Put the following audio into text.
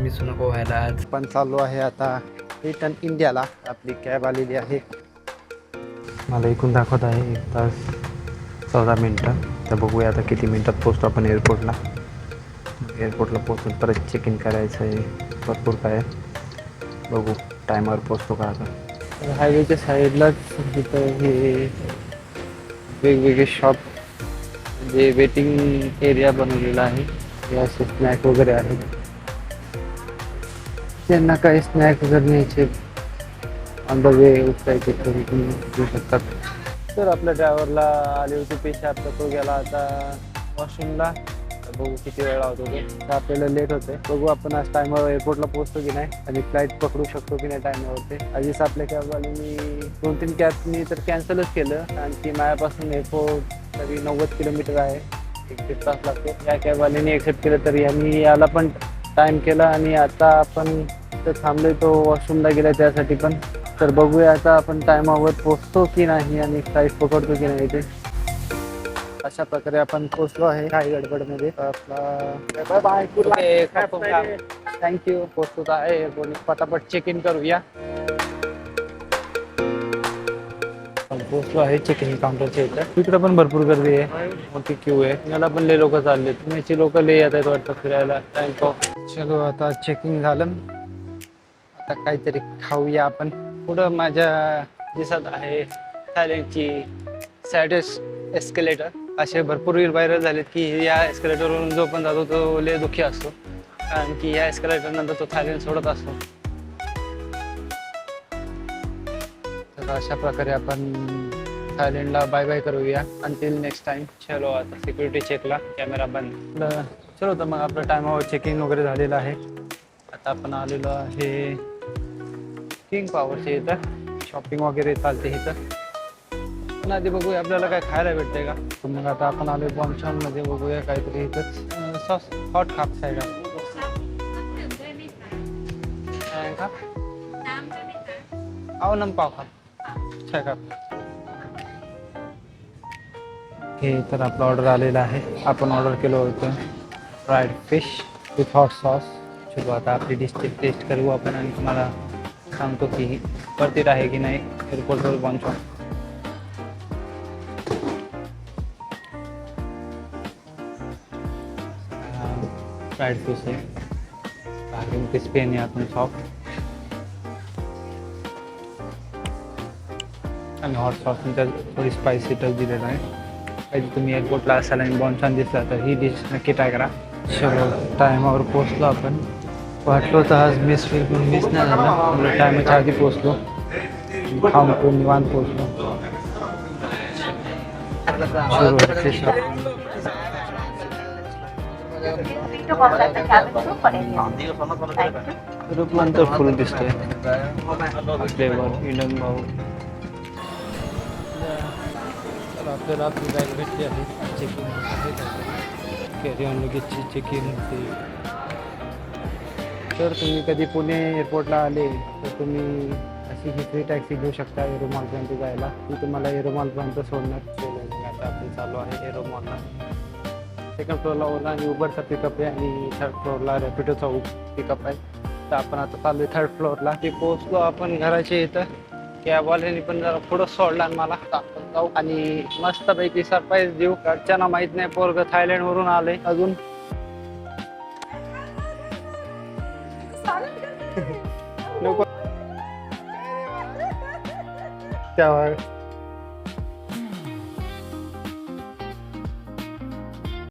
Miss नको व्हायला. आज पण चालू आहे आता रिटर्न इंडियाला. आपली कॅब आलेली आहे. मला इकडून दाखवत आहे 1 तास 14 मिनटं. तर बघूया आता किती मिनटात पोचतो आपण एअरपोर्टला. एअरपोर्टला पोचून परत चेक इन करायचं आहे. भरपूर काय बघू टायमावर पोचतो का आता. हायवेच्या साईडलाच तिथं हे वेगवेगळे शॉप म्हणजे वेटिंग एरिया बनवलेला आहे. हे असे स्नॅक वगैरे आहेत. त्यांना काही स्नॅक जर न्यायचे ऑन द वे उठायचे तरी तुम्ही घेऊ शकतात. तर आपल्या ड्रायव्हरला आली होती पेशा. आता तो गेला आता वॉशरूमला. बघू किती वेळ लावतो ते. तर आपल्याला लेट होते. बघू आपण आज टायमावर एअरपोर्टला पोहोचतो की नाही आणि फ्लाईट पकडू शकतो की नाही टायमावरती. आधीच आपल्या कॅबवाले मी 2-3 कॅबनी तर कॅन्सलच केलं. आणखी माझ्यापासून एअरपोर्ट तरी 90 किलोमीटर आहे. 1-1.5 तास लागतो. या कॅबवाल्याने एक्सेप्ट केलं तरी यांनी याला पण टाईम केला आणि आता आपण तर थांबलोय. तो वॉशरूमला गेला त्यासाठी पण. तर बघूया आता आपण टायमावर पोहोचतो की नाही आणि फ्लाईट पकडतो की नाही ते. अशा प्रकारे आपण पोहोचलो आहे काही गडबडमध्ये. आपला थँक्यू. पोहोचतो आहे एअरपोर्ट. पटापट चेक इन करूया. पोहोचलो आहे चेक इन काउंटरच्या इथं. तिकडे पण भरपूर गर्दी आहे. मोठी क्यू आहे. याला पण लय लोक चालले. पुण्याची लोक लय येत आहेत वाटतं फिरायला. चलो आता चेकिंग झालं. आता काहीतरी खाऊया आपण. पुढं माझ्या दिसत आहे थायलंडची सॅडेस्ट एस्केलेटर. असे भरपूर रील व्हायरल झालेत की या एस्केलेटरवरून जो पण जातो तो लय दुःखी असतो. कारण की या एस्केलेटर नंतर तो थायलंड सोडत असतो. तर अशा प्रकारे आपण थायलंडला बाय बाय करूया. Until next time. चलो आता सिक्युरिटी चेकला कॅमेरा बंद. चलो तर मग आपलं टायमावर चेकिंग वगैरे झालेलं आहे. आता आपण आलेलो आहे किंग पॉवरच्या इथं. शॉपिंग वगैरे चालते इथं. पण आधी बघूया आपल्याला काय खायला भेटते का. मग आता आपण आलो बॉम्बशॉनमध्ये. बघूया काहीतरी इथंच सॉस हॉट खाप्स आहे का. आओ नम पाव खा छाय का. हे तर आपलं ऑर्डर आलेलं आहे. आपण ऑर्डर केलं होतं fried fish with hot sauce. चलो आता आपली डिश टेस्ट करू आपण आणि तुम्हाला सांगतो की वर्थ आहे की नाही एअरपोर्टवर बॉम्बशॉन. फ्राईड फिश आहे. बाहेरून क्रिस्पी आणि आतून सॉफ्ट. आणि हॉट सॉस त्यात थोडी स्पायसी टच दिलेला आहे. कधी तुम्ही एअरपोर्टला असाल आणि बॉम्बशॉन दिसला तर ही डिश नक्की ट्राय करा. चलो टायमावर पोचलो आपण. वाटलो तर आज मिस नाही झालं. टायमाच्या आधी पोचलो. खाऊन निवांत पोचलो. रूपमान तर फुल दिसतोय. फ्लेवर इंडियन भाऊ. आपल्याला आपली बॅग भेटली आहे. चेकिंग कॅरी ऑन लगेचची चेकिंग होते. तर तुम्ही कधी पुणे एअरपोर्टला आले तर तुम्ही अशी ही फ्री टॅक्सी घेऊ शकता एरोमॉलपर्यंत जायला. ती तुम्हाला एरोमॉलपर्यंत सोडणार. आता आपण चालू आहे एरोमॉलला. सेकंड फ्लोअरला ओला आणि उबरचा पिकअप आहे आणि थर्ड फ्लोअरला रॅपिडोचा पिकअप आहे. तर आपण आता चालू आहे थर्ड फ्लोअरला. ते पोहोचलो आपण घराच्या इथं. कॅबवाल्याने पण जरा पुढं सोडला आणि मला आपण जाऊ आणि मस्तपैकी सरप्राईज देऊ. घरच्यांना माहित नाही पोरग थायलंडवरून आलंय अजून. नको त्यावर